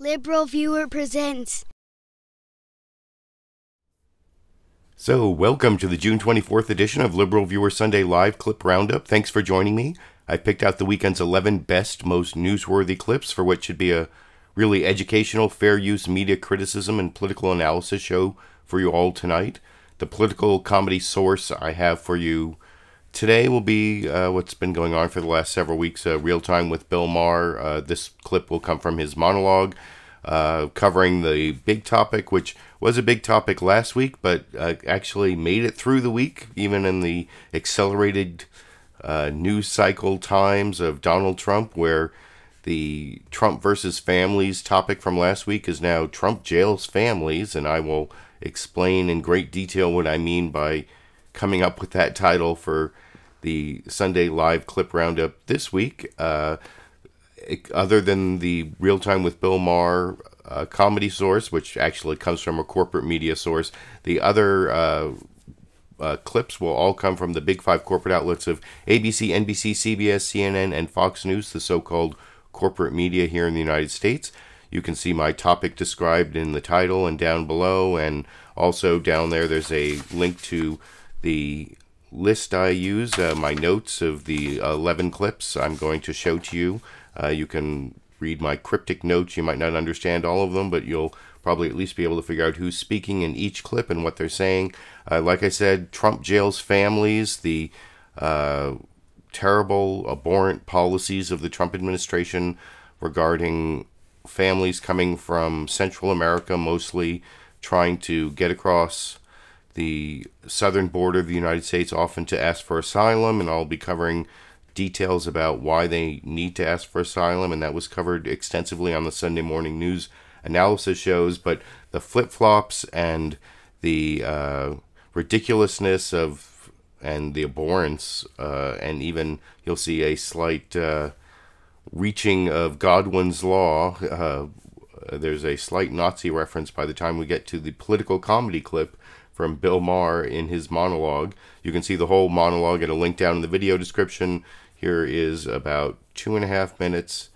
LiberalViewer presents. So, welcome to the June 24th edition of LiberalViewer Sunday Live Clip Roundup. Thanks for joining me. I picked out the weekend's 11 best, most newsworthy clips for what should be a really educational, fair use media criticism and political analysis show for you all tonight. The political comedy source I have for you today will be what's been going on for the last several weeks, Real Time with Bill Maher. This clip will come from his monologue covering the big topic, which was a big topic last week, but actually made it through the week, even in the accelerated news cycle times of Donald Trump, where the Trump versus families topic from last week is now Trump jails families, and I will explain in great detail what I mean by coming up with that title for the Sunday Live Clip Roundup this week. Other than the Real Time with Bill Maher comedy source, which actually comes from a corporate media source, the other clips will all come from the big five corporate outlets of ABC, NBC, CBS, CNN, and Fox News, the so-called corporate media here in the United States. You can see my topic described in the title and down below, and also down there's a link to the list I use, my notes of the 11 clips I'm going to show to you. You can read my cryptic notes. You might not understand all of them, but you'll probably at least be able to figure out who's speaking in each clip and what they're saying. Like I said, Trump jails families, the terrible, abhorrent policies of the Trump administration regarding families coming from Central America, mostly trying to get across the southern border of the United States, often to ask for asylum, and I'll be covering details about why they need to ask for asylum, and that was covered extensively on the Sunday morning news analysis shows. But the flip-flops and the ridiculousness of and the abhorrence, and even you'll see a slight reaching of Godwin's law. There's a slight Nazi reference by the time we get to the political comedy clip from Bill Maher in his monologue. You can see the whole monologue at a link down in the video description. Here is about 2.5 minutes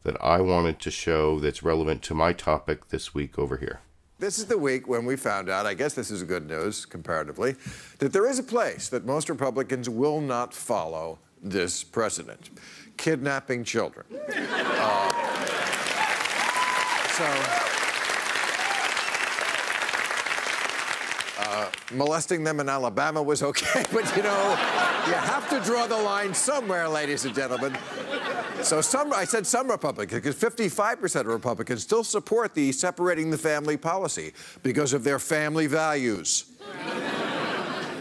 that I wanted to show that's relevant to my topic this week over here. This is the week when we found out, I guess this is good news comparatively, that there is a place that most Republicans will not follow this precedent: kidnapping children. Molesting them in Alabama was okay, but you know, you have to draw the line somewhere, ladies and gentlemen. So I said some Republicans, because 55% of Republicans still support the separating the family policy because of their family values.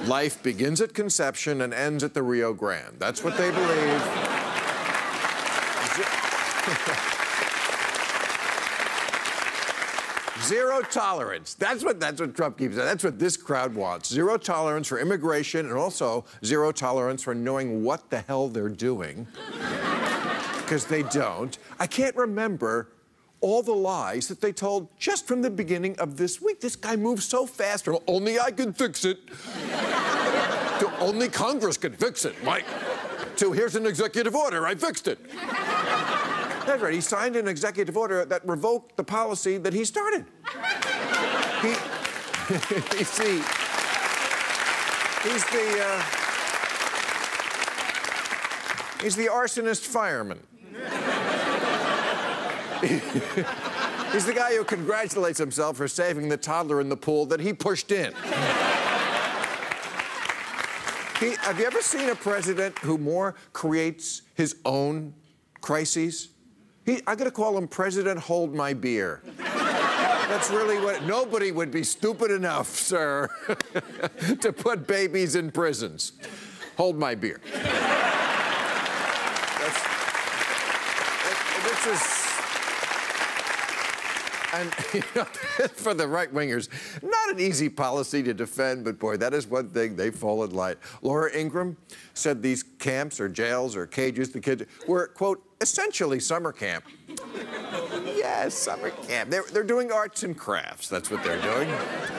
Life begins at conception and ends at the Rio Grande. That's what they believe. Zero tolerance. That's what Trump keeps saying. That's what this crowd wants. Zero tolerance for immigration, and also zero tolerance for knowing what the hell they're doing. Because they don't. I can't remember all the lies that they told just from the beginning of this week. This guy moves so fast. Only I can fix it. Only Congress can fix it. So here's an executive order. I fixed it. That's right. He signed an executive order that revoked the policy that he started. He's the arsonist fireman. He's the guy who congratulates himself for saving the toddler in the pool that he pushed in. Have you ever seen a president who more creates his own crises? I'm going to call him President Hold My Beer. That's really what... Nobody would be stupid enough, sir, to put babies in prisons. Hold my beer. This is... And, you know, for the right-wingers, not an easy policy to defend, but, boy, that is one thing they fall in line. Laura Ingraham said these camps or jails or cages the kids were, quote, essentially summer camp. Yes, summer camp. They're doing arts and crafts. That's what they're doing.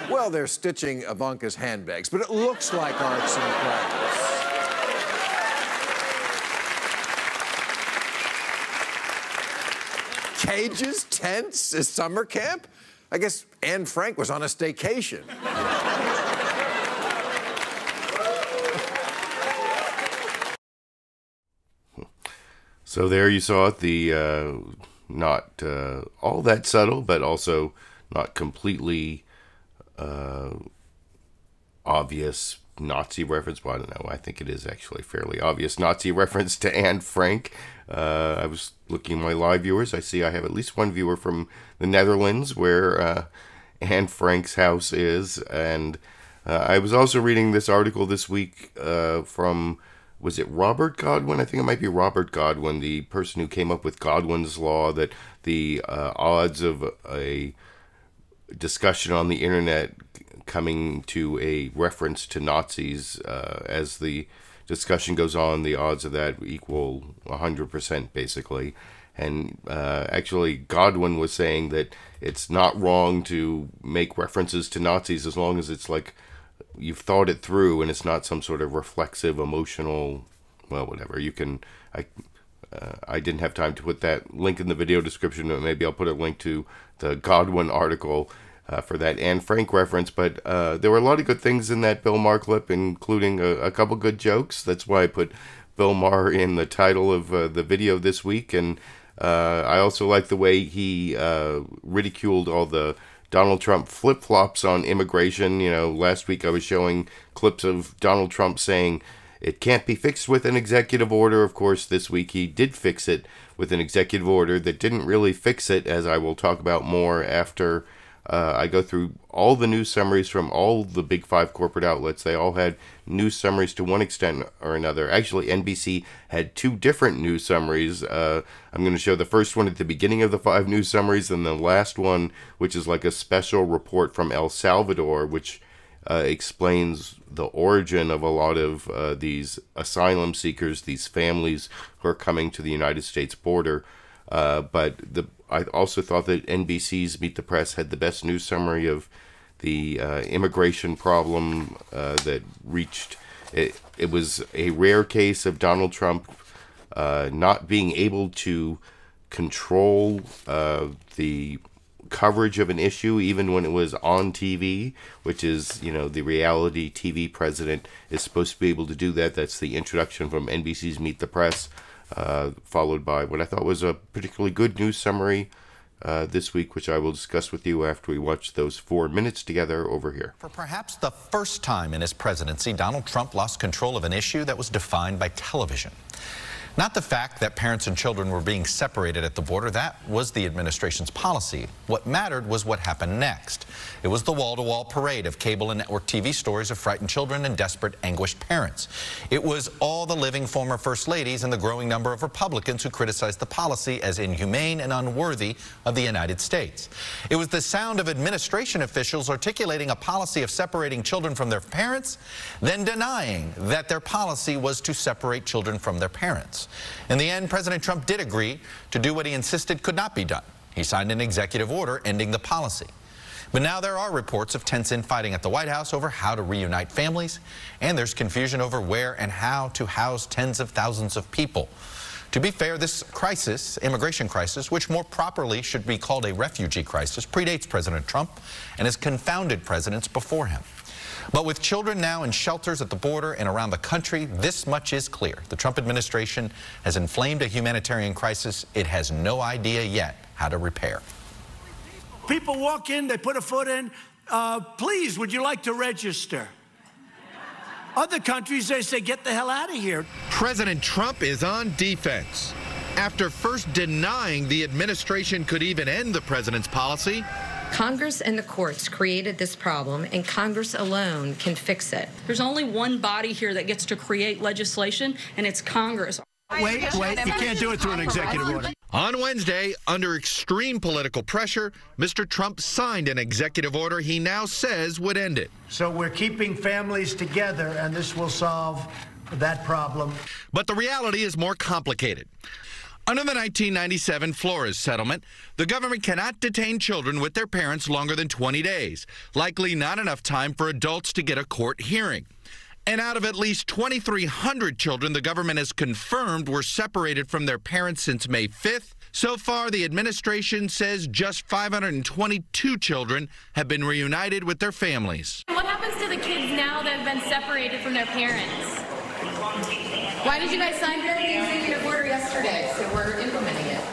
Well, they're stitching Ivanka's handbags, but it looks like arts and crafts. cages, tents, a summer camp? I guess Anne Frank was on a staycation. So there you saw it, the not all that subtle, but also not completely obvious Nazi reference. Well, I don't know. I think it is actually fairly obvious Nazi reference to Anne Frank. I was looking at my live viewers. I see I have at least one viewer from the Netherlands where Anne Frank's house is. And I was also reading this article this week from... Was it Robert Godwin? I think it might be Robert Godwin, the person who came up with Godwin's Law, that the odds of a discussion on the internet coming to a reference to Nazis as the discussion goes on, the odds of that equal 100% basically. And actually Godwin was saying that it's not wrong to make references to Nazis as long as it's like you've thought it through and it's not some sort of reflexive, emotional, well, whatever. You can, I didn't have time to put that link in the video description, but maybe I'll put a link to the Godwin article for that Anne Frank reference. But there were a lot of good things in that Bill Maher clip, including a couple good jokes. That's why I put Bill Maher in the title of the video this week. And I also like the way he ridiculed all the Donald Trump flip-flops on immigration. You know, last week I was showing clips of Donald Trump saying it can't be fixed with an executive order. Of course, this week he did fix it with an executive order that didn't really fix it, as I will talk about more after I go through all the news summaries from all the big five corporate outlets. They all had news summaries to one extent or another. Actually, NBC had two different news summaries. I'm going to show the first one at the beginning of the five news summaries, and the last one, which is like a special report from El Salvador, which explains the origin of a lot of these asylum seekers, these families who are coming to the United States border. But I also thought that NBC's Meet the Press had the best news summary of the immigration problem that reached... It was a rare case of Donald Trump not being able to control the coverage of an issue, even when it was on TV, which is, you know, the reality TV president is supposed to be able to do that. That's the introduction from NBC's Meet the Press. Followed by what I thought was a particularly good news summary this week, which I will discuss with you after we watch those 4 minutes together over here. For perhaps the first time in his presidency, Donald Trump lost control of an issue that was defined by television. Not the fact that parents and children were being separated at the border. That was the administration's policy. What mattered was what happened next. It was the wall-to-wall parade of cable and network TV stories of frightened children and desperate, anguished parents. It was all the living former first ladies and the growing number of Republicans who criticized the policy as inhumane and unworthy of the United States. It was the sound of administration officials articulating a policy of separating children from their parents, then denying that their policy was to separate children from their parents. In the end, President Trump did agree to do what he insisted could not be done. He signed an executive order ending the policy. But now there are reports of tense infighting at the White House over how to reunite families, and there's confusion over where and how to house tens of thousands of people. To be fair, this crisis, immigration crisis, which more properly should be called a refugee crisis, predates President Trump and has confounded presidents before him. But with children now in shelters at the border and around the country, this much is clear. The Trump administration has inflamed a humanitarian crisis it has no idea yet how to repair. People walk in, they put a foot in. Please, would you like to register? Other countries, they say, get the hell out of here. President Trump is on defense. After first denying the administration could even end the president's policy, Congress and the courts created this problem, and Congress alone can fix it. There's only one body here that gets to create legislation, and it's Congress. Wait, you can't do it through an executive order. On Wednesday, under extreme political pressure, Mr. Trump signed an executive order he now says would end it. So we're keeping families together, and this will solve that problem. But the reality is more complicated. Under the 1997 Flores settlement, the government cannot detain children with their parents longer than 20 days, likely not enough time for adults to get a court hearing. And out of at least 2,300 children the government has confirmed were separated from their parents since May 5th, So far, the administration says just 522 children have been reunited with their families. What happens to the kids now that have been separated from their parents? Why did you guys sign for the executive order yesterday? So we're implementing it.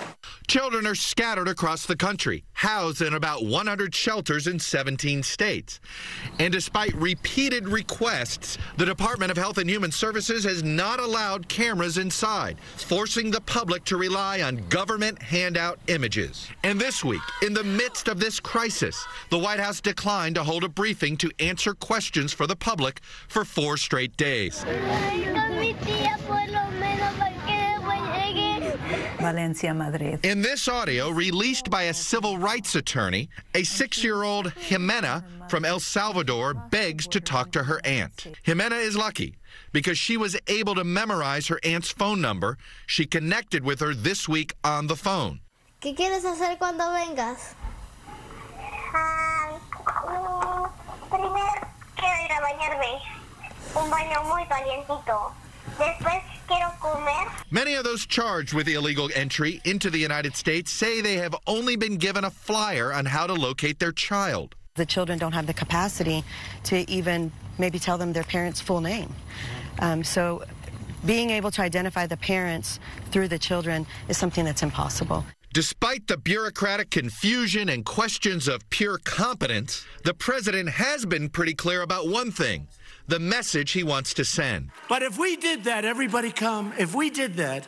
Children are scattered across the country, housed in about 100 shelters in 17 states. And despite repeated requests, the Department of Health and Human Services has not allowed cameras inside, forcing the public to rely on government handout images. And this week, in the midst of this crisis, the White House declined to hold a briefing to answer questions for the public for 4 straight days. Valencia, Madrid. In this audio, released by a civil rights attorney, a 6-year-old Jimena from El Salvador begs to talk to her aunt. Jimena is lucky because she was able to memorize her aunt's phone number. She connected with her this week on the phone. ¿Qué quieres hacer cuando vengas? Primero quiero ir a bañarme. Un baño muy calientito. Después quiero comer. Many of those charged with illegal entry into the United States say they have only been given a flyer on how to locate their child. The children don't have the capacity to even maybe tell them their parents' full name. So being able to identify the parents through the children is something that's impossible. Despite the bureaucratic confusion and questions of pure competence, the president has been pretty clear about one thing: the message he wants to send. But if we did that, everybody come, if we did that,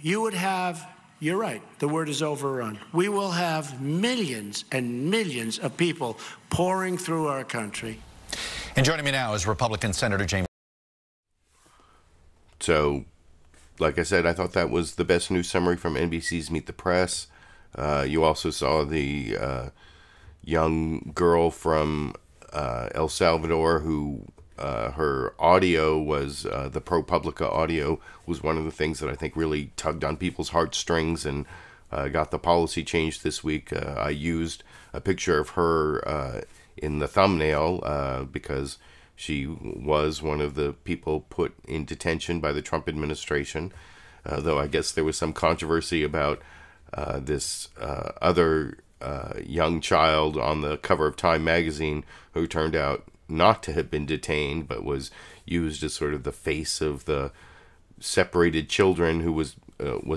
you would have, you're right, the word is overrun. We will have millions and millions of people pouring through our country. And joining me now is Republican Senator James. So, like I said, I thought that was the best news summary from NBC's Meet the Press. You also saw the young girl from El Salvador who her audio was, the ProPublica audio was one of the things that I think really tugged on people's heartstrings and got the policy changed this week. I used a picture of her in the thumbnail because she was one of the people put in detention by the Trump administration, though I guess there was some controversy about this other young child on the cover of Time magazine who turned out not to have been detained but was used as sort of the face of the separated children who was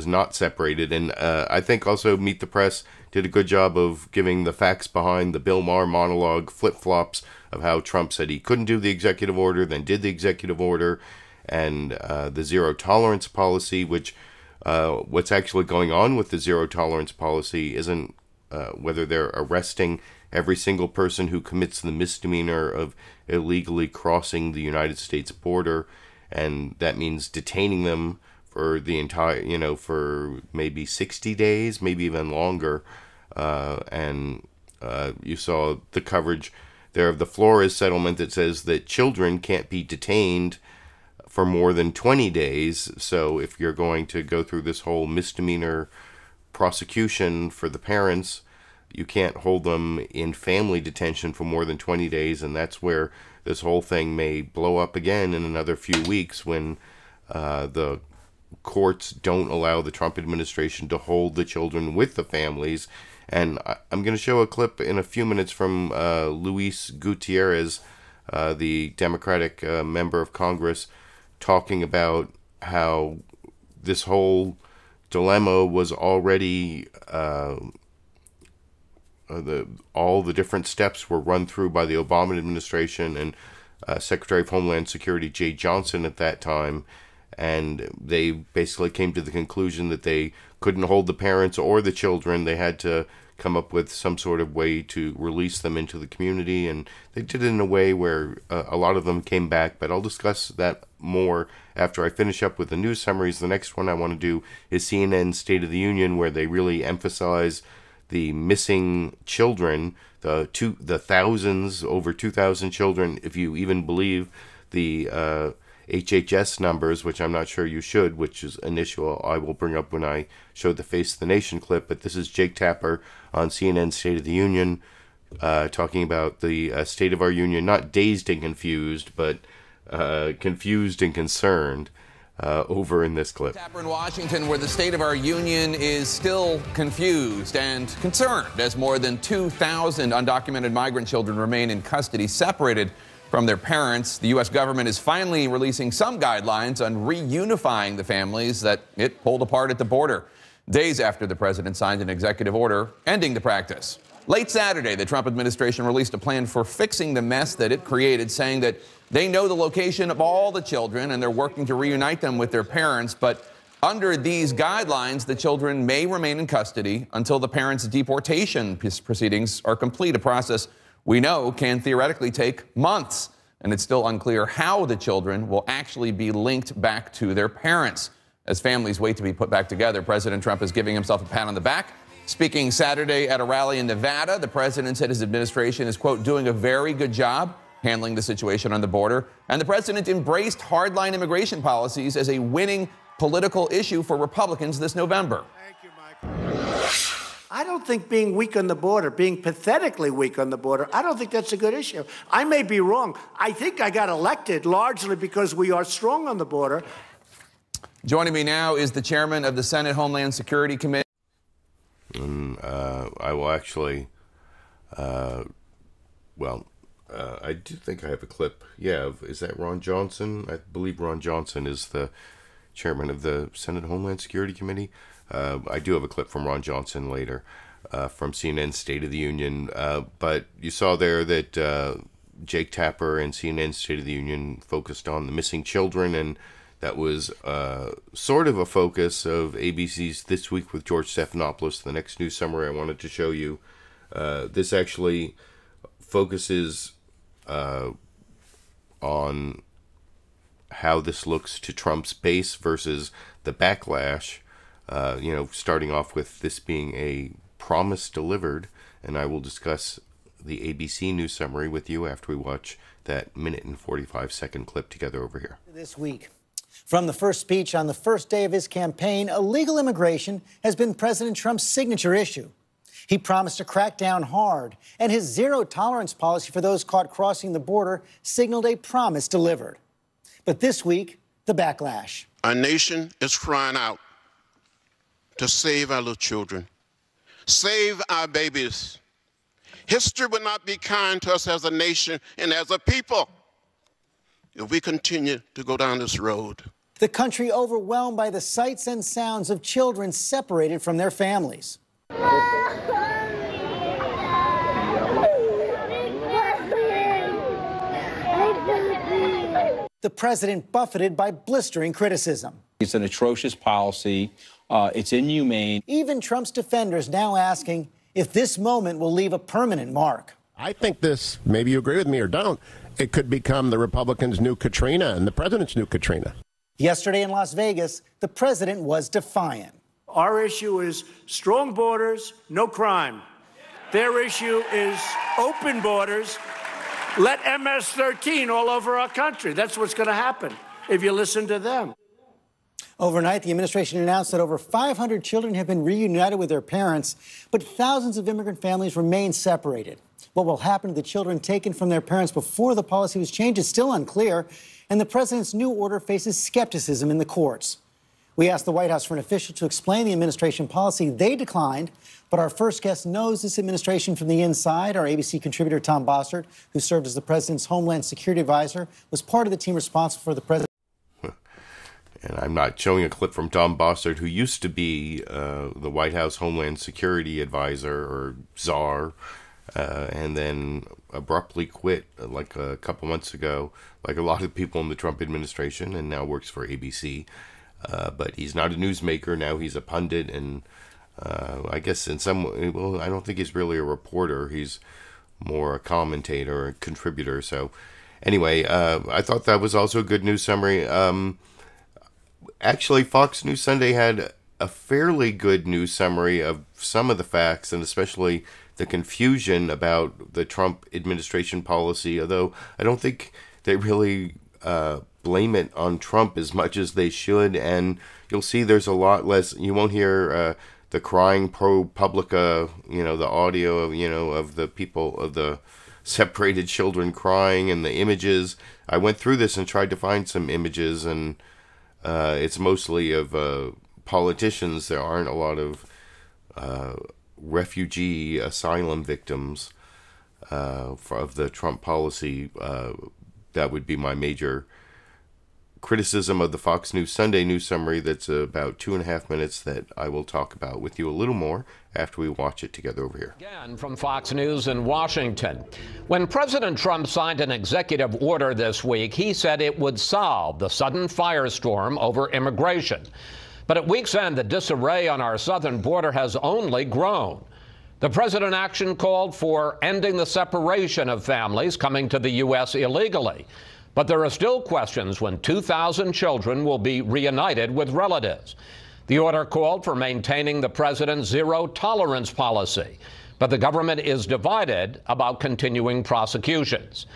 not separated. And I think also Meet the Press did a good job of giving the facts behind the Bill Maher monologue flip-flops of how Trump said he couldn't do the executive order, then did the executive order, and the zero-tolerance policy, which what's actually going on with the zero-tolerance policy isn't whether they're arresting every single person who commits the misdemeanor of illegally crossing the United States border, and that means detaining them for the entire, for maybe 60 days, maybe even longer. And you saw the coverage there of the Flores settlement that says that children can't be detained for more than 20 days. So if you're going to go through this whole misdemeanor prosecution for the parents, you can't hold them in family detention for more than 20 days. And that's where this whole thing may blow up again in another few weeks when the courts don't allow the Trump administration to hold the children with the families. And I'm going to show a clip in a few minutes from Luis Gutierrez, the Democratic member of Congress, talking about how this whole dilemma was already, all the different steps were run through by the Obama administration and Secretary of Homeland Security Jay Johnson at that time. And they basically came to the conclusion that they couldn't hold the parents or the children. They had to come up with some sort of way to release them into the community. And they did it in a way where a lot of them came back. But I'll discuss that more after I finish up with the news summaries. The next one I want to do is CNN's State of the Union, where they really emphasize the missing children, the thousands, over 2,000 children, if you even believe the HHS numbers, which I'm not sure you should, which is an issue I will bring up when I show the Face of the Nation clip. But this is Jake Tapper on CNN State of the Union, talking about the state of our union, not dazed and confused, but confused and concerned. over in this clip. Tapper in Washington, where the state of our union is still confused and concerned as more than 2,000 undocumented migrant children remain in custody, separated from their parents. The U.S. government is finally releasing some guidelines on reunifying the families that it pulled apart at the border, days after the president signed an executive order ending the practice. Late Saturday, the Trump administration released a plan for fixing the mess that it created, saying that they know the location of all the children and they're working to reunite them with their parents. But under these guidelines, the children may remain in custody until the parents' deportation proceedings are complete, a process we know can theoretically take months. And it's still unclear how the children will actually be linked back to their parents. As families wait to be put back together, President Trump is giving himself a pat on the back. Speaking Saturday at a rally in Nevada, the president said his administration is, quote, doing a very good job handling the situation on the border. And the president embraced hardline immigration policies as a winning political issue for Republicans this November. Thank you, Michael. I don't think being weak on the border, being pathetically weak on the border, I don't think that's a good issue. I may be wrong. I think I got elected largely because we are strong on the border. Joining me now is the chairman of the Senate Homeland Security Committee. I will actually, I do think I have a clip. Yeah, is that Ron Johnson? I believe Ron Johnson is the chairman of the Senate Homeland Security Committee. I do have a clip from Ron Johnson later from CNN's State of the Union. But you saw there that Jake Tapper and CNN's State of the Union focused on the missing children, and that was sort of a focus of ABC's This Week with George Stephanopoulos, the next news summary I wanted to show you. This actually focuses on how this looks to Trump's base versus the backlash, starting off with this being a promise delivered. And I will discuss the ABC news summary with you after we watch that minute and 45-second clip together over here. This week. From the first speech on the first day of his campaign, illegal immigration has been President Trump's signature issue. He promised to crack down hard, and his zero-tolerance policy for those caught crossing the border signaled a promise delivered. But this week, the backlash. Our nation is crying out to save our little children, save our babies. History will not be kind to us as a nation and as a people if we continue to go down this road. The country overwhelmed by the sights and sounds of children separated from their families. The president buffeted by blistering criticism. It's an atrocious policy. It's inhumane. Even Trump's defenders now asking if this moment will leave a permanent mark. I think this, maybe you agree with me or don't, it could become the Republicans' new Katrina and the president's new Katrina. Yesterday in Las Vegas, the president was defiant. Our issue is strong borders, no crime. Their issue is open borders. Let MS-13 all over our country. That's what's going to happen if you listen to them. Overnight, the administration announced that over 500 children have been reunited with their parents, but thousands of immigrant families remain separated. What will happen to the children taken from their parents before the policy was changed is still unclear, and the president's new order faces skepticism in the courts. We asked the White House for an official to explain the administration policy. They declined, but our first guest knows this administration from the inside. Our ABC contributor, Tom Bossert, who served as the president's Homeland Security advisor, was part of the team responsible for the president. And I'm not showing a clip from Tom Bossert, who used to be the White House Homeland Security advisor, or czar, and then abruptly quit like a couple months ago, like a lot of people in the Trump administration, and now works for ABC. But he's not a newsmaker. Now he's a pundit, and I guess in some way, well, I don't think he's really a reporter. He's more a commentator, a contributor. So anyway, I thought that was also a good news summary. Actually, Fox News Sunday had a fairly good news summary of some of the facts, and especially the confusion about the Trump administration policy, although I don't think they really blame it on Trump as much as they should. And you'll see there's a lot less, you won't hear the crying ProPublica, the audio of, of the people, of the separated children crying, and the images. I went through this and tried to find some images, and It's mostly of politicians. There aren't a lot of refugee asylum victims of the Trump policy. That would be my major criticism of the Fox News Sunday News Summary. That's about 2.5 minutes that I will talk about with you a little more after we watch it together over here. Again, from Fox News in Washington. When President Trump signed an executive order this week, he said it would solve the sudden firestorm over immigration. But at week's end, the disarray on our southern border has only grown. The president's action called for ending the separation of families coming to the U.S. illegally. But there are still questions when 2,000 children will be reunited with relatives. The order called for maintaining the president's zero-tolerance policy, but the government is divided about continuing prosecutions.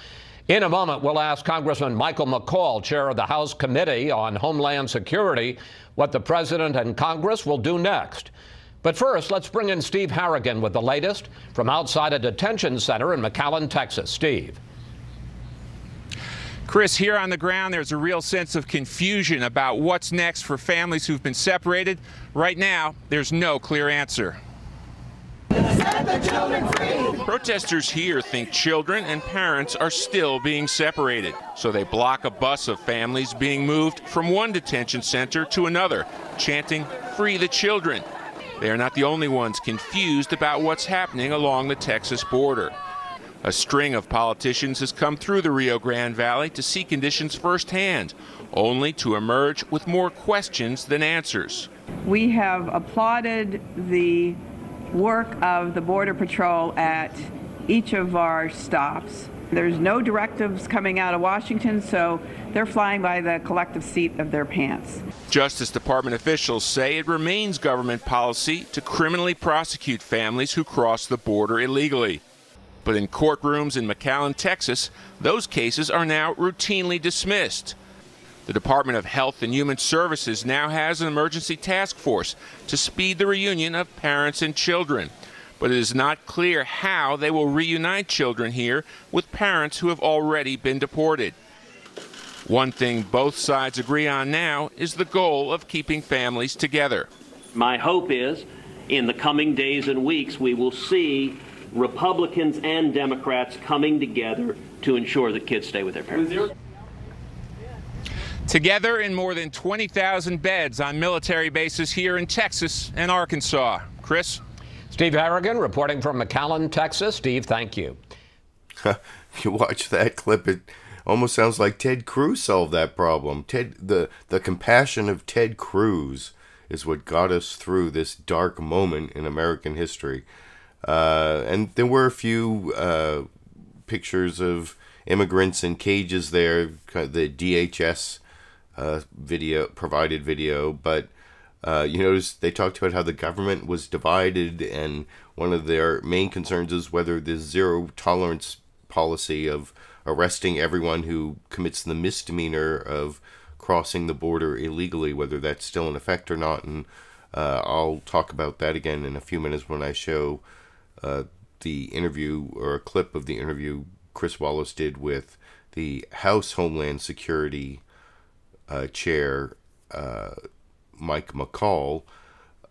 In a moment, we'll ask Congressman Michael McCaul, chair of the House Committee on Homeland Security, what the president and Congress will do next. But first, let's bring in Steve Hannigan with the latest from outside a detention center in McAllen, Texas. Steve. Chris, here on the ground, there's a real sense of confusion about what's next for families who've been separated. Right now, there's no clear answer. Set the children free. Protesters here think children and parents are still being separated, so they block a bus of families being moved from one detention center to another, chanting, "Free the children." They are not the only ones confused about what's happening along the Texas border. A string of politicians has come through the Rio Grande Valley to see conditions firsthand, only to emerge with more questions than answers. We have applauded the work of the Border Patrol at each of our stops. There's no directives coming out of Washington, so they're flying by the collective seat of their pants. Justice Department officials say it remains government policy to criminally prosecute families who cross the border illegally. But in courtrooms in McAllen, Texas, those cases are now routinely dismissed. The Department of Health and Human Services now has an emergency task force to speed the reunion of parents and children. But it is not clear how they will reunite children here with parents who have already been deported. One thing both sides agree on now is the goal of keeping families together. My hope is in the coming days and weeks we will see Republicans and Democrats coming together to ensure that kids stay with their parents. Together in more than 20,000 beds on military bases here in Texas and Arkansas. Chris? Steve Hannigan reporting from McAllen, Texas. Steve, thank you. You watch that clip, it almost sounds like Ted Cruz solved that problem. The compassion of Ted Cruz is what got us through this dark moment in American history. And there were a few pictures of immigrants in cages there, the DHS provided video, but you notice they talked about how the government was divided, and one of their main concerns is whether this zero-tolerance policy of arresting everyone who commits the misdemeanor of crossing the border illegally, whether that's still in effect or not, and I'll talk about that again in a few minutes when I show the interview, or a clip of the interview Chris Wallace did with the House Homeland Security chair, Mike McCaul.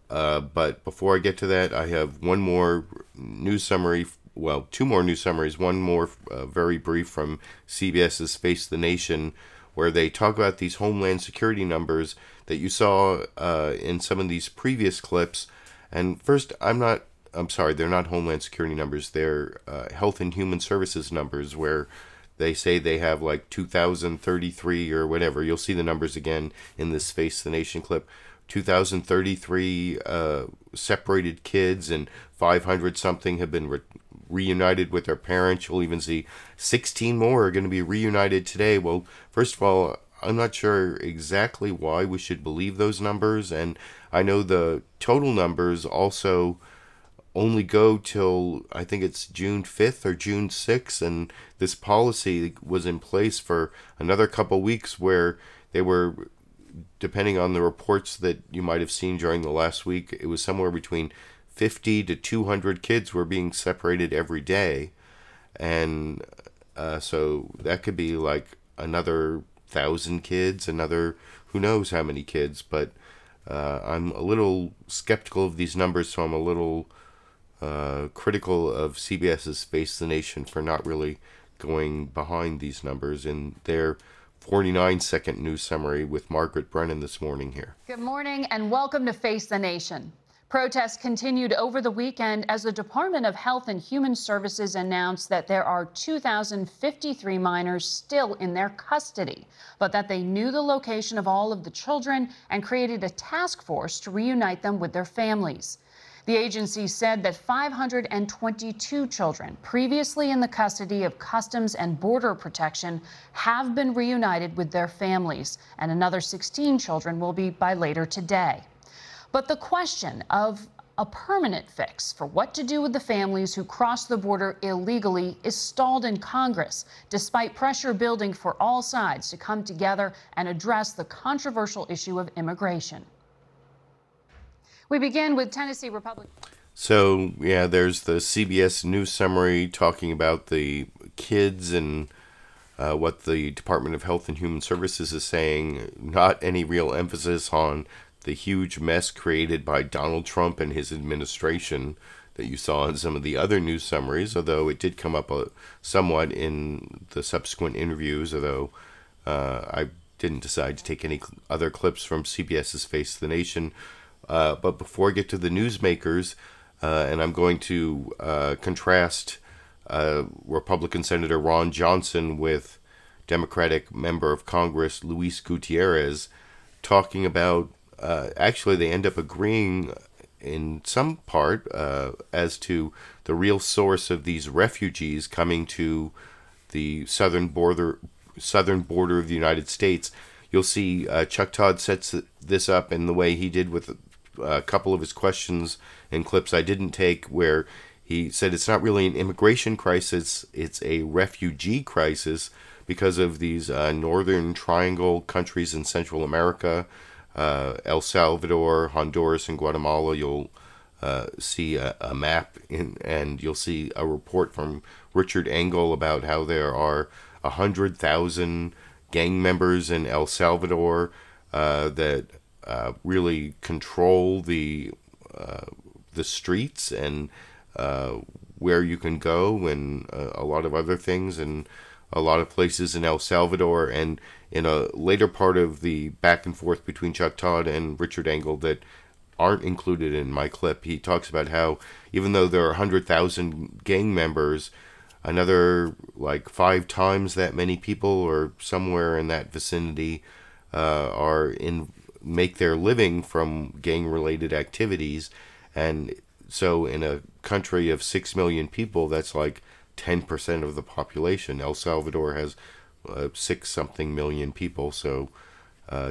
But before I get to that, I have one more news summary, well, two more news summaries, one more very brief from CBS's Face the Nation, where they talk about these Homeland Security numbers that you saw in some of these previous clips. And first, I'm sorry, they're not Homeland Security numbers. They're Health and Human Services numbers, where they say they have like 2,033 or whatever. You'll see the numbers again in this Face the Nation clip. 2,033 separated kids, and 500 something have been reunited with their parents. You'll even see 16 more are going to be reunited today. Well, first of all, I'm not sure exactly why we should believe those numbers, and I know the total numbers also only go till, I think it's June 5th or June 6th, and this policy was in place for another couple weeks, where they were, depending on the reports that you might have seen during the last week, it was somewhere between 50 to 200 kids were being separated every day, and so that could be like another 1,000 kids, another who knows how many kids, but I'm a little skeptical of these numbers, so I'm a little critical of CBS's Face the Nation for not really going behind these numbers in their 49-second news summary with Margaret Brennan this morning here. Good morning and welcome to Face the Nation. Protests continued over the weekend as the Department of Health and Human Services announced that there are 2,053 minors still in their custody, but that they knew the location of all of the children and created a task force to reunite them with their families. The agency said that 522 children previously in the custody of Customs and Border Protection have been reunited with their families, and another 16 children will be by later today. But the question of a permanent fix for what to do with the families who cross the border illegally is stalled in Congress, despite pressure building for all sides to come together and address the controversial issue of immigration. We begin with Tennessee Republican. So, yeah, there's the CBS News summary talking about the kids and what the Department of Health and Human Services is saying. Not any real emphasis on the huge mess created by Donald Trump and his administration that you saw in some of the other news summaries, although it did come up somewhat in the subsequent interviews, although I didn't decide to take any other clips from CBS's Face the Nation. But before I get to the newsmakers, and I'm going to contrast Republican Senator Ron Johnson with Democratic member of Congress Luis Gutierrez, talking about, actually they end up agreeing in some part as to the real source of these refugees coming to the southern border of the United States. You'll see Chuck Todd sets this up in the way he did with a couple of his questions and clips I didn't take, where he said it's not really an immigration crisis, it's a refugee crisis because of these northern triangle countries in Central America, El Salvador, Honduras, and Guatemala. You'll see a map and you'll see a report from Richard Engel about how there are 100,000 gang members in El Salvador that really control the streets and where you can go and a lot of other things and a lot of places in El Salvador. And in a later part of the back and forth between Chuck Todd and Richard Engel that aren't included in my clip, he talks about how even though there are 100,000 gang members, another like 5 times that many people or somewhere in that vicinity make their living from gang-related activities. And so in a country of 6 million people, that's like 10% of the population. El Salvador has 6-something million people, so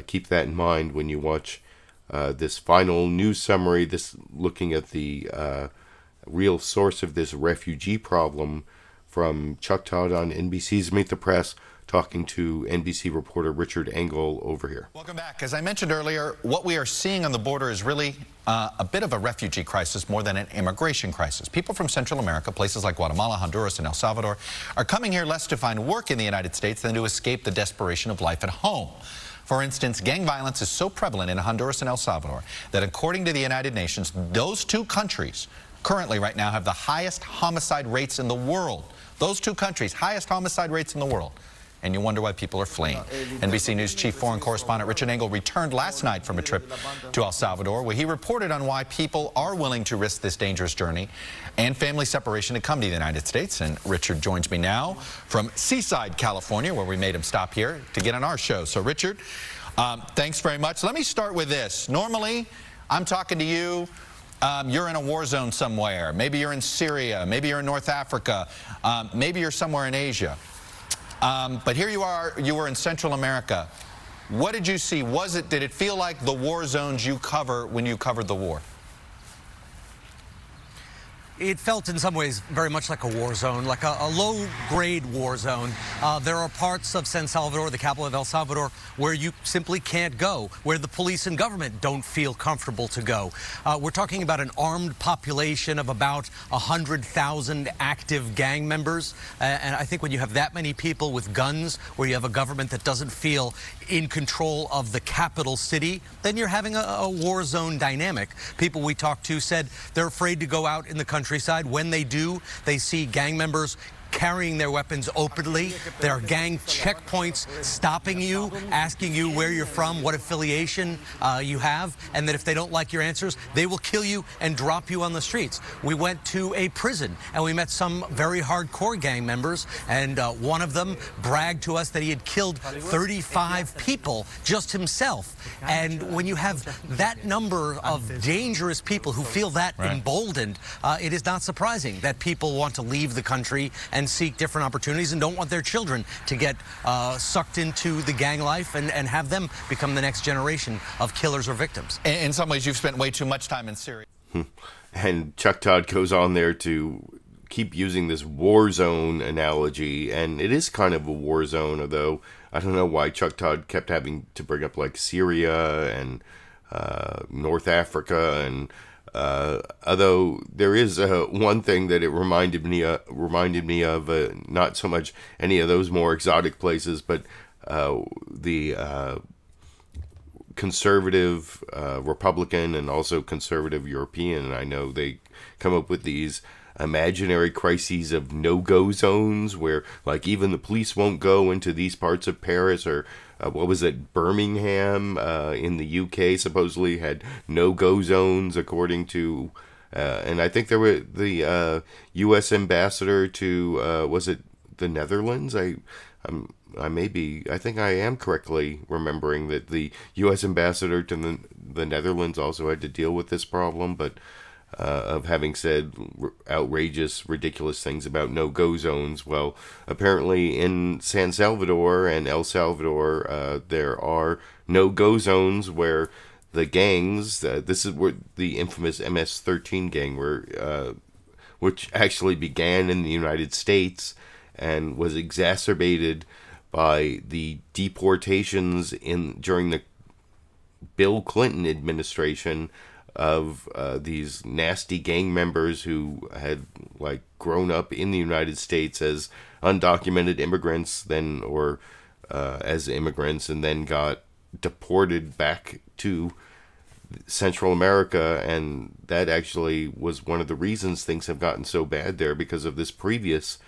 keep that in mind when you watch this final news summary, this looking at the real source of this refugee problem from Chuck Todd on NBC's Meet the Press, talking to NBC reporter Richard Engel over here. Welcome back. As I mentioned earlier, what we are seeing on the border is really a bit of a refugee crisis more than an immigration crisis. People from Central America, places like Guatemala, Honduras, and El Salvador, are coming here less to find work in the United States than to escape the desperation of life at home. For instance, gang violence is so prevalent in Honduras and El Salvador that according to the United Nations, those two countries currently right now have the highest homicide rates in the world. Those two countries, highest homicide rates in the world. And you wonder why people are fleeing. NBC News chief foreign correspondent Richard Engel returned last night from a trip to El Salvador, where he reported on why people are willing to risk this dangerous journey and family separation to come to the United States. And Richard joins me now from Seaside, California, where we made him stop here to get on our show. So Richard, thanks very much. Let me start with this. Normally, I'm talking to you. You're in a war zone somewhere. Maybe you're in Syria. Maybe you're in North Africa. Maybe you're somewhere in Asia. But here you are, you were in Central America. What did you see? Did it feel like the war zones you cover when you covered the war? it felt in some ways very much like a war zone, like a low-grade war zone. There are parts of San Salvador, the capital of El Salvador, where you simply can't go, where the police and government don't feel comfortable to go. We're talking about an armed population of about 100,000 active gang members. And I think when you have that many people with guns, where you have a government that doesn't feel in control of the capital city, then you're having a war zone dynamic. People we talked to said they're afraid to go out in the countryside. When they do, they see gang members carrying their weapons openly. There are gang checkpoints stopping you, asking you where you're from, what affiliation you have, and that if they don't like your answers, they will kill you and drop you on the streets. We went to a prison and we met some very hardcore gang members, and one of them bragged to us that he had killed 35 people just himself. And when you have that number of dangerous people who feel that emboldened, it is not surprising that people want to leave the country and seek different opportunities and don't want their children to get sucked into the gang life and have them become the next generation of killers or victims. In some ways, you've spent way too much time in Syria. And Chuck Todd goes on there to keep using this war zone analogy, and it is kind of a war zone, although I don't know why Chuck Todd kept having to bring up like Syria and North Africa, and although there is one thing that it reminded me of, not so much any of those more exotic places, but the conservative Republican and also conservative European. I know they come up with these imaginary crises of no-go zones where like even the police won't go into these parts of Paris, or what was it, Birmingham in the UK supposedly had no-go zones according to and I think there were the U.S. ambassador to was it the Netherlands? I think I am correctly remembering that the U.S. ambassador to the Netherlands also had to deal with this problem, but of having said outrageous, ridiculous things about no-go zones. Well, apparently in San Salvador and El Salvador, there are no-go zones where the gangs, this is where the infamous MS-13 gang, which actually began in the United States and was exacerbated by the deportations during the Bill Clinton administration of these nasty gang members who had like grown up in the United States as undocumented immigrants or as immigrants, and then got deported back to Central America. And that actually was one of the reasons things have gotten so bad there, because of this previous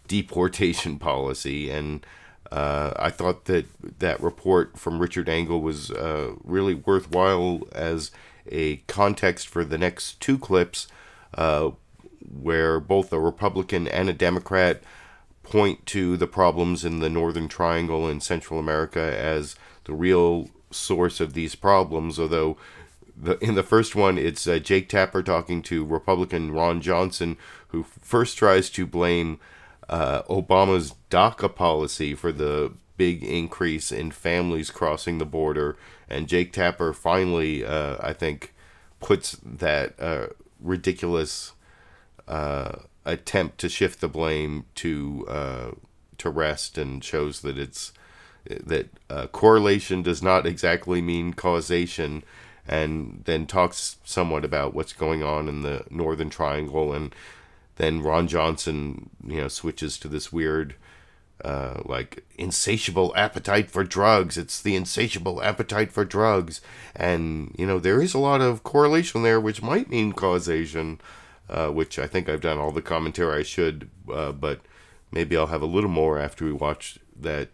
deportation policy. And I thought that report from Richard Engel was really worthwhile as a context for the next two clips, where both a Republican and a Democrat point to the problems in the Northern Triangle and Central America as the real source of these problems. Although in the first one, it's Jake Tapper talking to Republican Ron Johnson, who first tries to blame Obama's DACA policy for the big increase in families crossing the border. And Jake Tapper finally, I think, puts that ridiculous attempt to shift the blame to rest, and shows that correlation does not exactly mean causation, and then talks somewhat about what's going on in the Northern Triangle. And then Ron Johnson, switches to this weird like insatiable appetite for drugs. It's the insatiable appetite for drugs. And, there is a lot of correlation there, which might mean causation, which I think I've done all the commentary I should, but maybe I'll have a little more after we watch that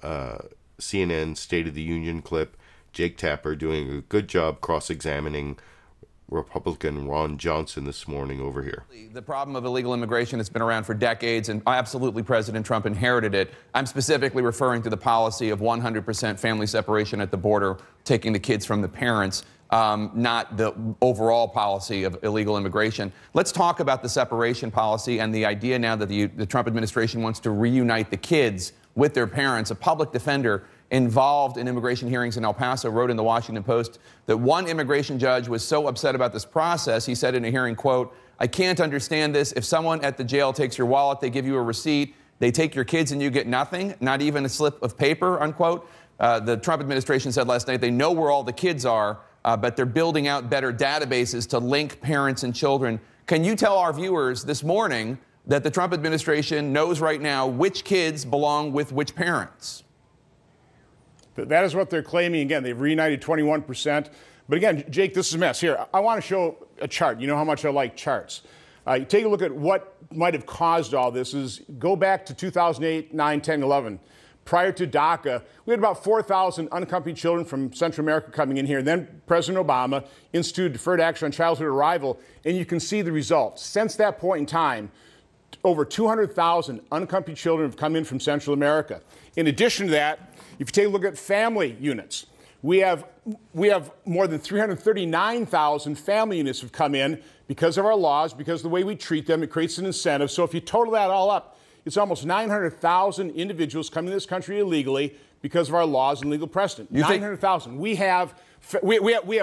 CNN State of the Union clip. Jake Tapper doing a good job cross-examining Republican Ron Johnson this morning over here. The problem of illegal immigration has been around for decades, and absolutely President Trump inherited it. I'm specifically referring to the policy of 100% family separation at the border, taking the kids from the parents, not the overall policy of illegal immigration. Let's talk about the separation policy and the idea now that the Trump administration wants to reunite the kids with their parents. A public defender involved in immigration hearings in El Paso wrote in the Washington Post that one immigration judge was so upset about this process, he said in a hearing, quote, "I can't understand this. If someone at the jail takes your wallet, they give you a receipt, they take your kids and you get nothing, not even a slip of paper," unquote. The Trump administration said last night they know where all the kids are, but they're building out better databases to link parents and children. Can you tell our viewers this morning that the Trump administration knows right now which kids belong with which parents? That is what they're claiming. Again, they've reunited 21%. But again, Jake, this is a mess. Here, I want to show a chart. You know how much I like charts. Take a look at what might have caused all this. Go back to 2008, 9, 10, 11. Prior to DACA, we had about 4,000 unaccompanied children from Central America coming in here. And then President Obama instituted Deferred Action on Childhood Arrival, and you can see the results. Since that point in time, over 200,000 unaccompanied children have come in from Central America. In addition to that, if you take a look at family units, we have more than 339,000 family units have come in because of our laws, because of the way we treat them. It creates an incentive. So if you total that all up, it's almost 900,000 individuals coming to this country illegally because of our laws and legal precedent. 900,000. We have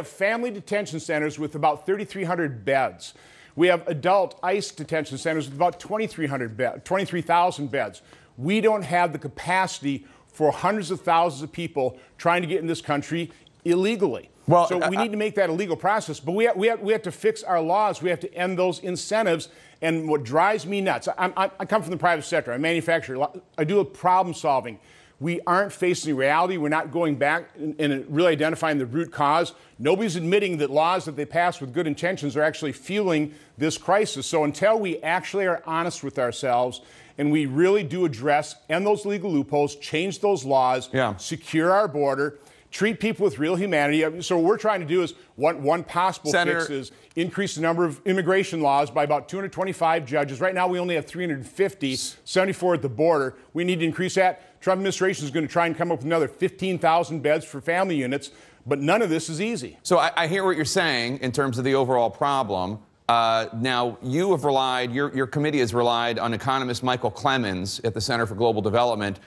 family detention centers with about 3,300 beds. We have adult ICE detention centers with about 23,000 beds. We don't have the capacity for hundreds of thousands of people trying to get in this country illegally. Well, so we need to make that a legal process, but we have to fix our laws. We have to end those incentives. And what drives me nuts, I come from the private sector. I manufacture. I do problem solving. We aren't facing reality. We're not going back and really identifying the root cause. Nobody's admitting that laws that they pass with good intentions are actually fueling this crisis. So until we actually are honest with ourselves and we really do address, end those legal loopholes, change those laws, secure our border, treat people with real humanity. So what we're trying to do is, one possible fix is increase the number of immigration laws by about 225 judges. Right now we only have 350, 74 at the border. We need to increase that. Trump administration is going to try and come up with another 15,000 beds for family units, but none of this is easy. So I hear what you're saying in terms of the overall problem. Now, you have relied, your committee has relied on economist Michael Clemens at the Center for Global Development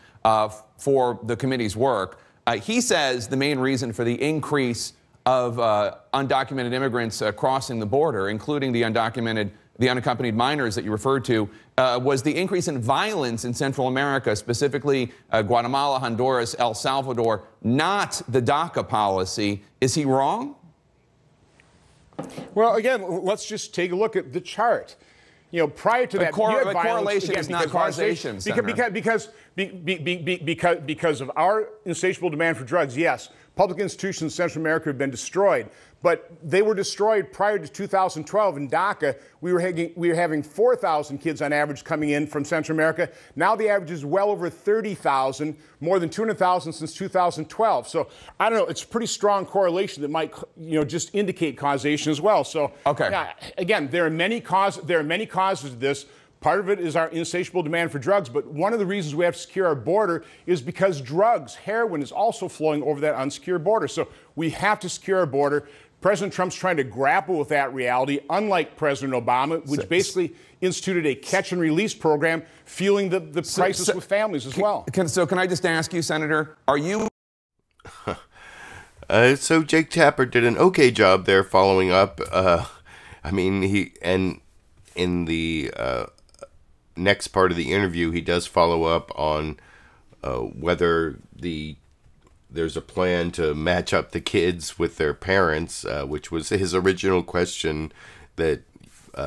for the committee's work. He says the main reason for the increase of undocumented immigrants crossing the border, including the unaccompanied minors that you referred to, was the increase in violence in Central America, specifically Guatemala, Honduras, El Salvador, not the DACA policy. Is he wrong? Well, again, let's just take a look at the chart. You know, prior to that, correlation is not causation, because of our insatiable demand for drugs. Yes, public institutions in Central America have been destroyed, but they were destroyed prior to 2012. In DACA, we were having 4,000 kids on average coming in from Central America. Now the average is well over 30,000, more than 200,000 since 2012. So I don't know. It's a pretty strong correlation that might, just indicate causation as well. So again, there are many causes to this. Part of it is our insatiable demand for drugs, but one of the reasons we have to secure our border is because drugs, heroin, is also flowing over that unsecure border. So we have to secure our border. President Trump's trying to grapple with that reality, unlike President Obama, which basically instituted a catch-and-release program, fueling the crisis with families as well. So can I just ask you, Senator, are you... So Jake Tapper did an okay job there following up. In the next part of the interview, he does follow up on whether there's a plan to match up the kids with their parents, which was his original question that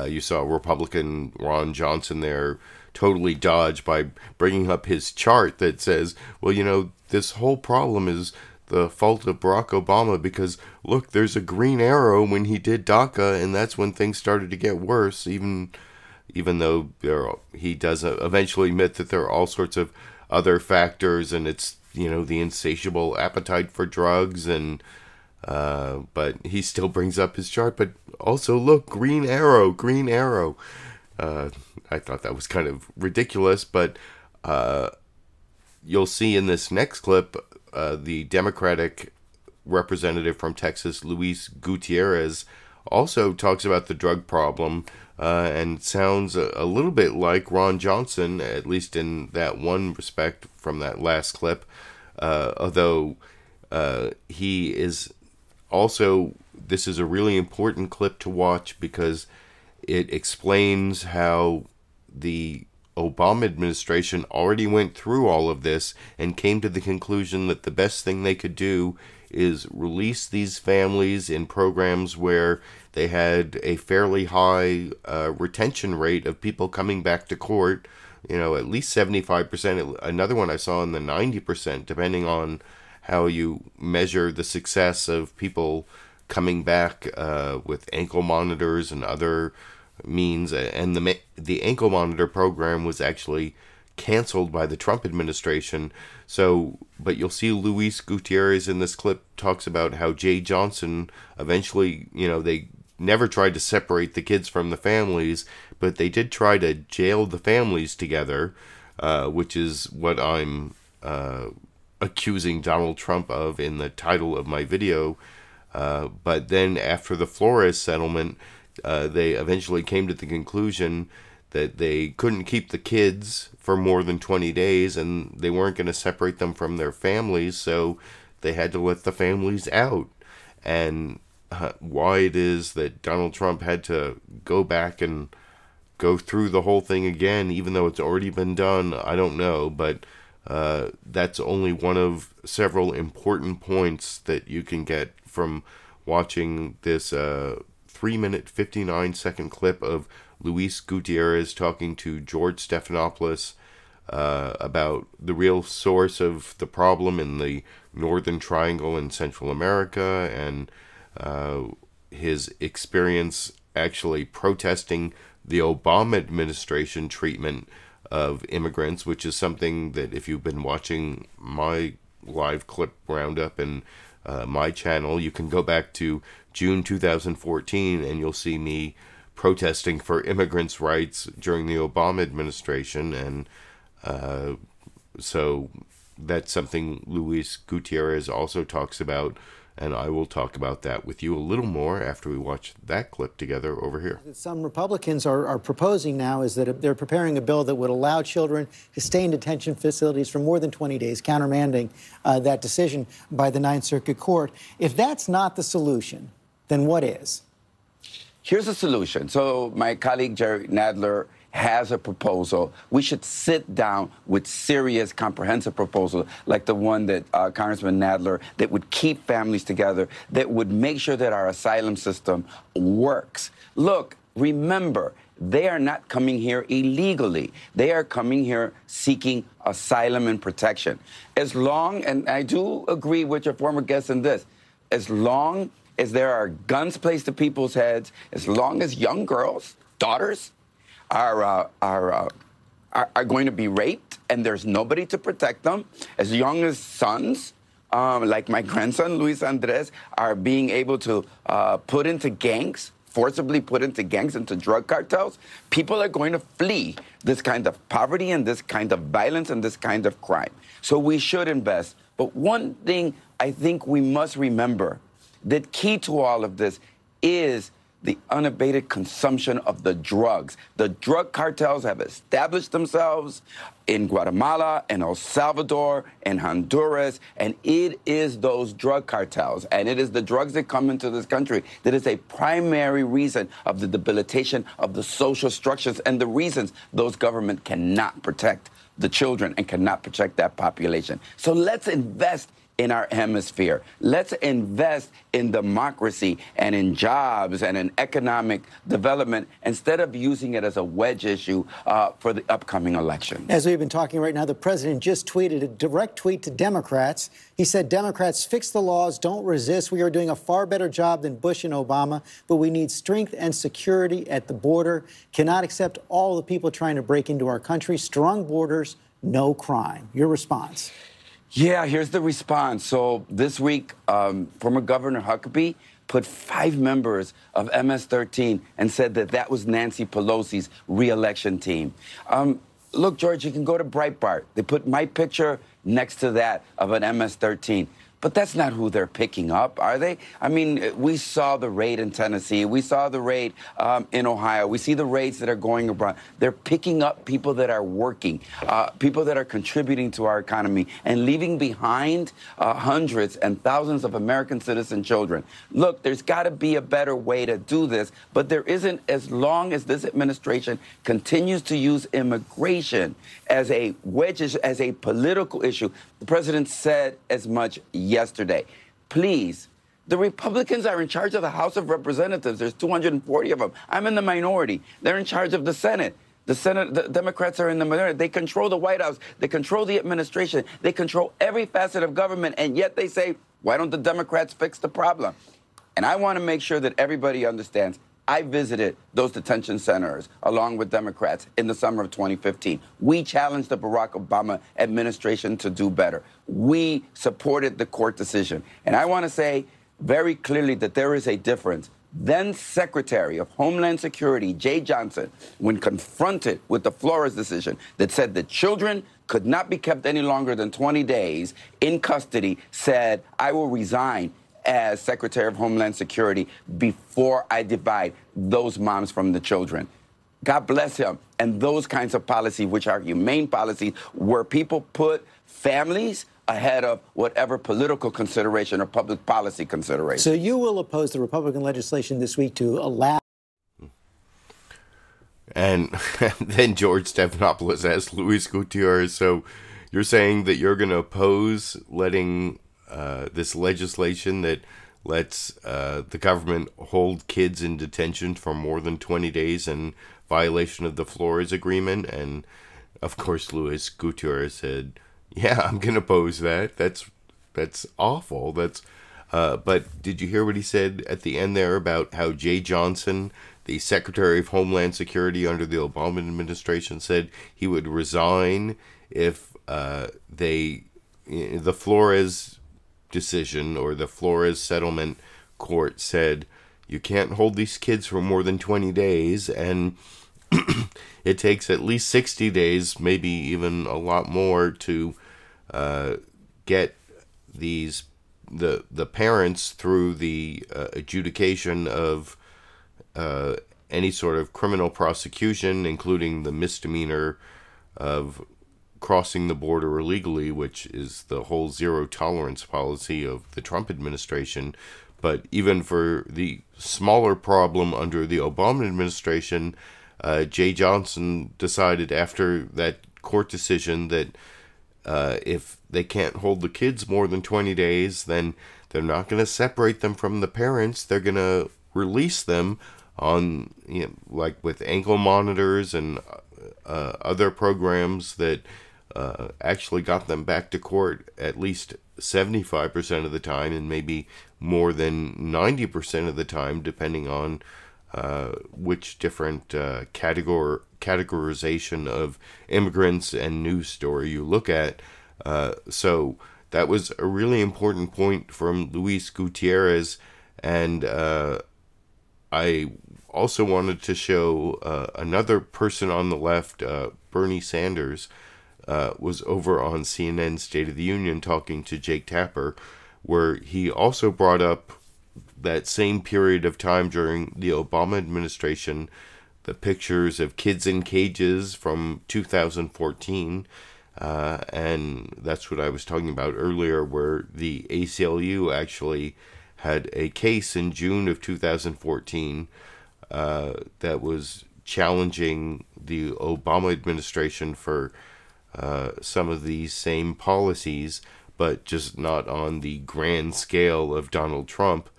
you saw Republican Ron Johnson there totally dodge by bringing up his chart that says, well, this whole problem is the fault of Barack Obama because, look, there's a green arrow when he did DACA, and that's when things started to get worse, even though he does eventually admit that there are all sorts of other factors, and it's, the insatiable appetite for drugs, and but he still brings up his chart. But also, look, green arrow. I thought that was kind of ridiculous, but you'll see in this next clip, the Democratic representative from Texas, Luis Gutierrez, also talks about the drug problem and sounds a little bit like Ron Johnson, at least in that one respect from that last clip. although he is also, this is a really important clip to watch because it explains how the Obama administration already went through all of this and came to the conclusion that the best thing they could do is release these families in programs where they had a fairly high retention rate of people coming back to court, you know, at least 75%. Another one I saw in the 90%, depending on how you measure the success of people coming back with ankle monitors and other means. And the ankle monitor program was actually canceled by the Trump administration. So, but you'll see Luis Gutierrez in this clip talks about how Jay Johnson eventually, you know, they never tried to separate the kids from the families, but they did try to jail the families together, which is what I'm accusing Donald Trump of in the title of my video. But then after the Flores settlement, they eventually came to the conclusion that they couldn't keep the kids for more than 20 days and they weren't going to separate them from their families, so they had to let the families out. And why it is that Donald Trump had to go back and go through the whole thing again, even though it's already been done, I don't know, but that's only one of several important points that you can get from watching this 3-minute 59-second clip of Luis Gutierrez talking to George Stephanopoulos about the real source of the problem in the Northern Triangle in Central America, and his experience actually protesting the Obama administration treatment of immigrants, which is something that if you've been watching my live clip roundup and my channel, you can go back to June 2014 and you'll see me protesting for immigrants' rights during the Obama administration. And so that's something Luis Gutierrez also talks about, and I will talk about that with you a little more after we watch that clip together over here. Some Republicans are proposing now is that they're preparing a bill that would allow children to stay in detention facilities for more than 20 days, countermanding that decision by the Ninth Circuit Court. If that's not the solution, then what is? Here's a solution. So my colleague Jerry Nadler has a proposal. We should sit down with serious, comprehensive proposal like the one that Congressman Nadler, that would keep families together, that would make sure that our asylum system works. Look, remember, they are not coming here illegally. They are coming here seeking asylum and protection. As long, and I do agree with your former guest in this, as long as there are guns placed to people's heads, as long as young girls, daughters, are going to be raped and there's nobody to protect them, as young as sons, like my grandson, Luis Andres, are being able to put into gangs, forcibly put into gangs, into drug cartels, people are going to flee this kind of poverty and this kind of violence and this kind of crime. So we should invest. But one thing I think we must remember, that key to all of this is the unabated consumption of the drugs. The drug cartels have established themselves in Guatemala and El Salvador and Honduras, and it is those drug cartels, and it is the drugs that come into this country that is a primary reason of the debilitation of the social structures and the reasons those governments cannot protect the children and cannot protect that population. So let's invest in our hemisphere. Let's invest in democracy and in jobs and in economic development instead of using it as a wedge issue for the upcoming election. As we've been talking right now, the president just tweeted a direct tweet to Democrats. He said, Democrats, fix the laws, don't resist. We are doing a far better job than Bush and Obama, but we need strength and security at the border. Cannot accept all the people trying to break into our country. Strong borders, no crime. Your response? Yeah, here's the response. So this week, former Governor Huckabee put 5 members of MS-13 and said that that was Nancy Pelosi's re-election team. Look, George, you can go to Breitbart. They put my picture next to that of an MS-13. But that's not who they're picking up, are they? I mean, we saw the raid in Tennessee. We saw the raid in Ohio. We see the raids that are going abroad. They're picking up people that are working, people that are contributing to our economy, and leaving behind hundreds and thousands of American citizen children. Look, there's got to be a better way to do this, but there isn't, as long as this administration continues to use immigration as a wedge, as a political issue. The president said as much yesterday. Please, the Republicans are in charge of the House of Representatives. There's 240 of them. I'm in the minority. They're in charge of the Senate. The Democrats are in the minority. They control the White House. They control the administration. They control every facet of government. And yet they say, why don't the Democrats fix the problem? And I want to make sure that everybody understands. I visited those detention centers along with Democrats in the summer of 2015. We challenged the Barack Obama administration to do better. We supported the court decision. And I want to say very clearly that there is a difference. Then Secretary of Homeland Security, Jay Johnson, when confronted with the Flores decision that said that children could not be kept any longer than 20 days in custody, said, I will resign as Secretary of Homeland Security before I divide those moms from the children. God bless him. And those kinds of policies, which are humane policies, where people put families ahead of whatever political consideration or public policy consideration. So you will oppose the Republican legislation this week to allow... And then George Stephanopoulos asked Luis Gutierrez, so you're saying that you're going to oppose letting this legislation that lets the government hold kids in detention for more than 20 days in violation of the Flores Agreement? And, of course, Luis Gutierrez said, yeah, I'm going to oppose that. That's awful. But did you hear what he said at the end there about how Jay Johnson, the Secretary of Homeland Security under the Obama administration, said he would resign if the Flores decision or the Flores settlement court said you can't hold these kids for more than 20 days, and it takes at least 60 days, maybe even a lot more, to get the parents through the adjudication of any sort of criminal prosecution, including the misdemeanor of crossing the border illegally, which is the whole zero tolerance policy of the Trump administration. But even for the smaller problem under the Obama administration, Jay Johnson decided after that court decision that if they can't hold the kids more than 20 days, then they're not going to separate them from the parents. They're going to release them on, like with ankle monitors and other programs that actually got them back to court at least 75% of the time, and maybe more than 90% of the time, depending on which different categorization of immigrants and news story you look at. So that was a really important point from Luis Gutierrez, and I also wanted to show another person on the left, Bernie Sanders, was over on CNN State of the Union talking to Jake Tapper, where he also brought up that same period of time during the Obama administration, the pictures of kids in cages from 2014, and that's what I was talking about earlier, where the ACLU actually had a case in June of 2014 that was challenging the Obama administration for some of these same policies, but just not on the grand scale of Donald Trump.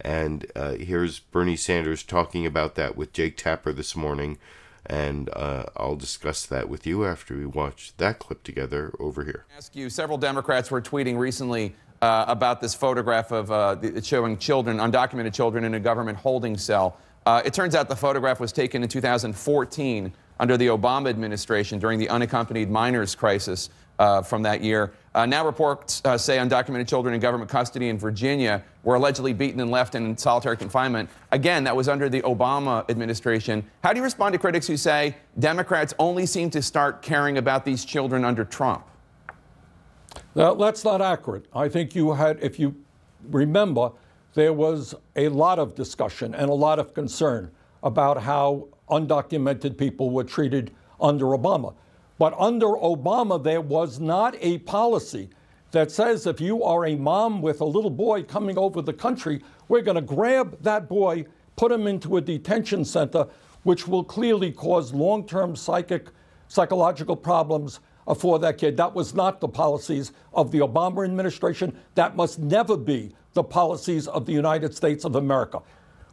And here's Bernie Sanders talking about that with Jake Tapper this morning, and I'll discuss that with you after we watch that clip together over here. Several Democrats were tweeting recently about this photograph of showing children, undocumented children, in a government holding cell. It turns out the photograph was taken in 2014 under the Obama administration during the unaccompanied minors crisis from that year. Now reports say undocumented children in government custody in Virginia were allegedly beaten and left in solitary confinement. Again, that was under the Obama administration. How do you respond to critics who say Democrats only seem to start caring about these children under Trump? Now, that's not accurate. I think you had, if you remember, there was a lot of discussion and a lot of concern about how undocumented people were treated under Obama. But under Obama, there was not a policy that says if you are a mom with a little boy coming over the country, we're going to grab that boy, put him into a detention center, which will clearly cause long-term psychological problems for that kid. That was not the policies of the Obama administration. That must never be the policies of the United States of America.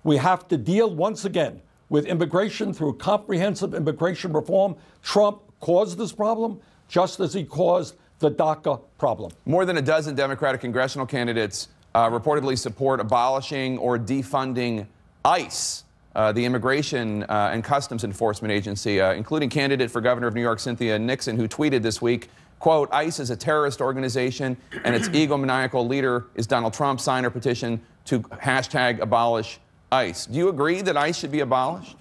We have to deal once again with immigration through comprehensive immigration reform. Trump caused this problem just as he caused the DACA problem. More than a dozen Democratic congressional candidates reportedly support abolishing or defunding ICE, the Immigration and Customs Enforcement Agency, including candidate for governor of New York, Cynthia Nixon, who tweeted this week, quote, ICE is a terrorist organization and its egomaniacal leader is Donald Trump. Sign our petition to hashtag abolish ICE. Do you agree that ICE should be abolished?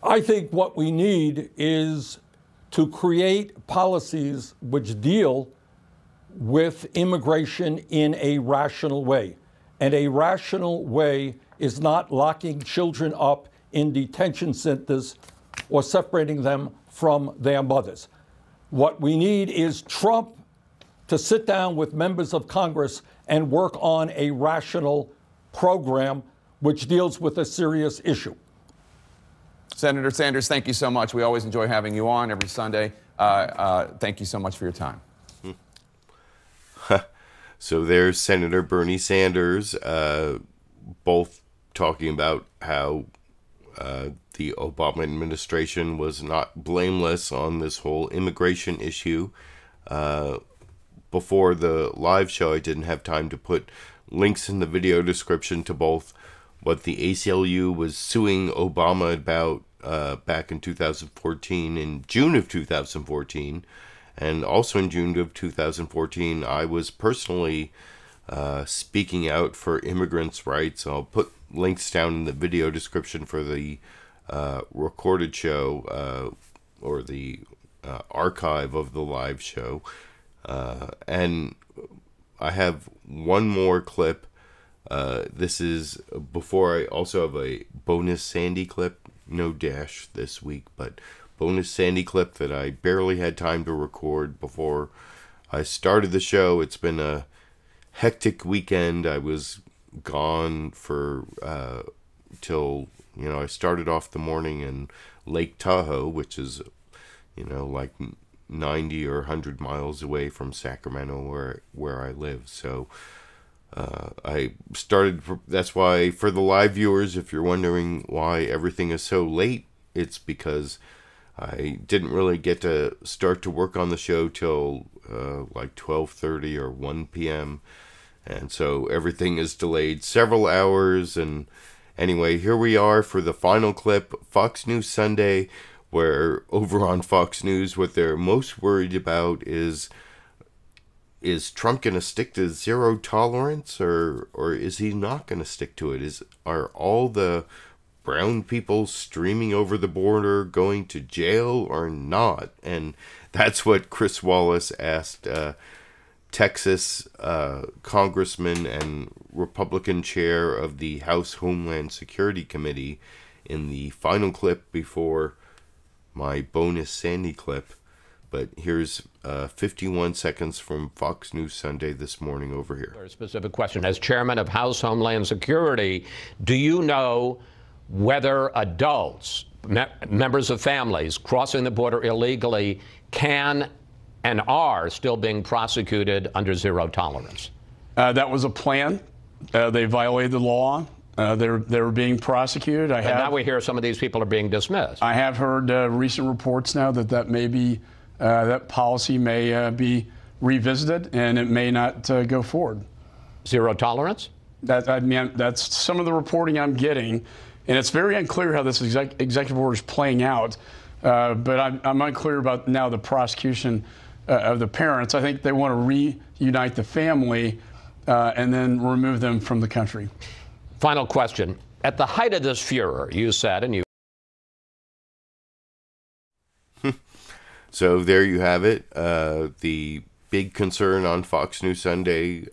I think what we need is to create policies which deal with immigration in a rational way. And a rational way is not locking children up in detention centers or separating them from their mothers. What we need is Trump to sit down with members of Congress and work on a rational program which deals with a serious issue. Senator Sanders, thank you so much. We always enjoy having you on every Sunday. Thank you so much for your time. So there's Senator Bernie Sanders, both talking about how the Obama administration was not blameless on this whole immigration issue. Before the live show, I didn't have time to put links in the video description to both what the ACLU was suing Obama about back in 2014, in June of 2014, and also in June of 2014, I was personally speaking out for immigrants' rights. I'll put links down in the video description for the recorded show or the archive of the live show. And I have one more clip. This is before I also have a bonus Sandy clip. No Dash this week, but bonus Sandy clip that I barely had time to record before I started the show. It's been a hectic weekend. I was gone for till, I started off the morning in Lake Tahoe, which is, like 90 or 100 miles away from Sacramento where I live. So I started, that's why for the live viewers, if you're wondering why everything is so late, it's because I didn't really get to start to work on the show till like 12:30 or 1 p.m. And so everything is delayed several hours. And anyway, here we are for the final clip, Fox News Sunday, where over on Fox News, what they're most worried about is Trump going to stick to zero tolerance, or is he not going to stick to it? Are all the brown people streaming over the border going to jail or not? And that's what Chris Wallace asked Texas Congressman and Republican chair of the House Homeland Security Committee in the final clip before my bonus Sandy clip. But here's 51 seconds from Fox News Sunday this morning over here. A specific question. As chairman of House Homeland Security, do you know whether adults, members of families crossing the border illegally can and are still being prosecuted under zero tolerance? That was a plan. They violated the law. They were being prosecuted. And now we hear some of these people are being dismissed. I have heard recent reports now that may be that policy may be revisited and it may not go forward. Zero tolerance? That's some of the reporting I'm getting, and it's very unclear how this executive order is playing out. But I'm unclear about now the prosecution of the parents. I think they want to reunite the family and then remove them from the country. Final question. At the height of this furor, you said, and you... So there you have it. The big concern on Fox News Sunday.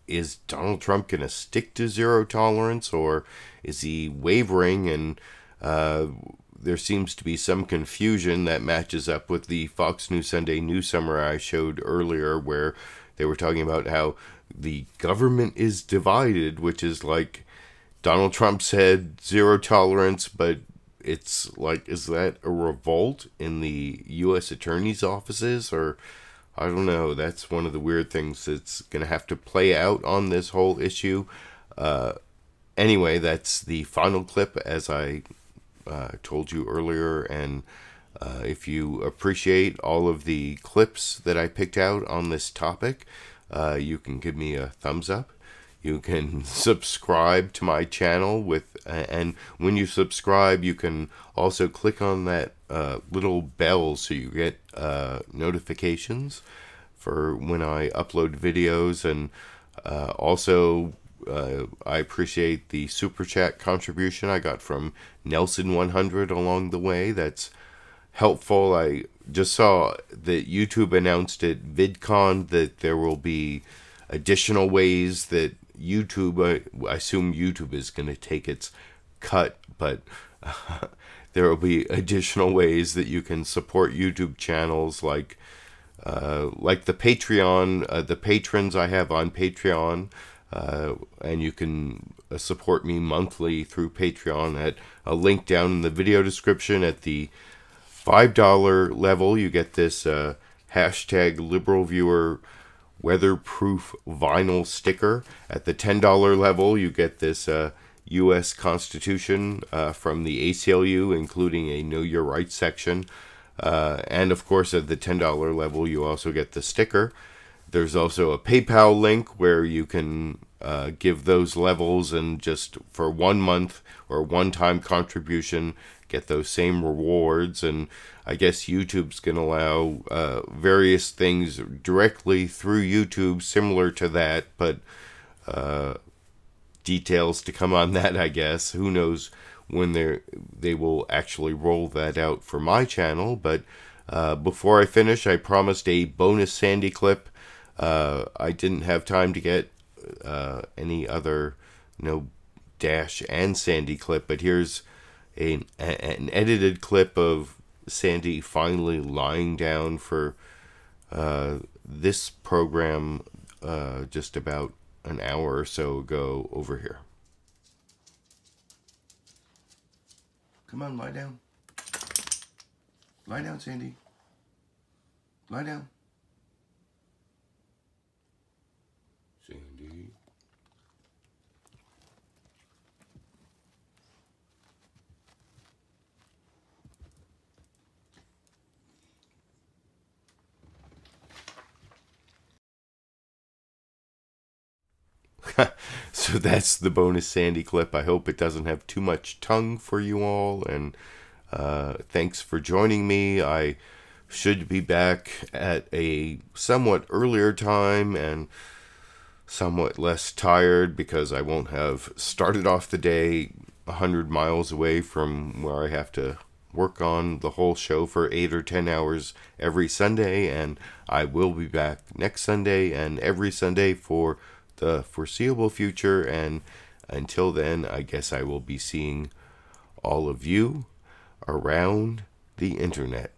Is Donald Trump going to stick to zero tolerance, or is he wavering? And there seems to be some confusion that matches up with the Fox News Sunday news summary I showed earlier, where they were talking about how the government is divided, which is like Donald Trump said zero tolerance, but it's like, is that a revolt in the U.S. attorney's offices? Or I don't know. That's one of the weird things that's going to have to play out on this whole issue. Anyway, that's the final clip, as I told you earlier. And if you appreciate all of the clips that I picked out on this topic, you can give me a thumbs up. You can subscribe to my channel and when you subscribe, you can also click on that little bell so you get notifications for when I upload videos. And also, I appreciate the super chat contribution I got from Nelson100 along the way. That's helpful. I just saw that YouTube announced at VidCon that there will be additional ways that YouTube, I assume YouTube is going to take its cut, but there will be additional ways that you can support YouTube channels, like the Patreon, the patrons I have on Patreon, and you can support me monthly through Patreon at a link down in the video description. At the $5 level, you get this hashtag LiberalViewer weatherproof vinyl sticker. At the $10 level, you get this U.S. Constitution from the ACLU, including a Know Your Rights section. And of course, at the $10 level, you also get the sticker. There's also a PayPal link where you can give those levels, and just for 1 month or one-time contribution, get those same rewards. And I guess YouTube's going to allow various things directly through YouTube similar to that, but details to come on that, I guess. Who knows when they will actually roll that out for my channel. But before I finish, I promised a bonus Sandy clip. I didn't have time to get any other Dash and Sandy clip, but here's an edited clip of Sandy finally lying down for this program just about an hour or so ago over here. Come on, lie down. Lie down, Sandy. Lie down. Sandy. So that's the bonus Sandy clip. I hope it doesn't have too much tongue for you all, and thanks for joining me. I should be back at a somewhat earlier time and somewhat less tired, because I won't have started off the day 100 miles away from where I have to work on the whole show for 8 or 10 hours every Sunday. And I will be back next Sunday and every Sunday for the foreseeable future. And until then, I guess I will be seeing all of you around the internet.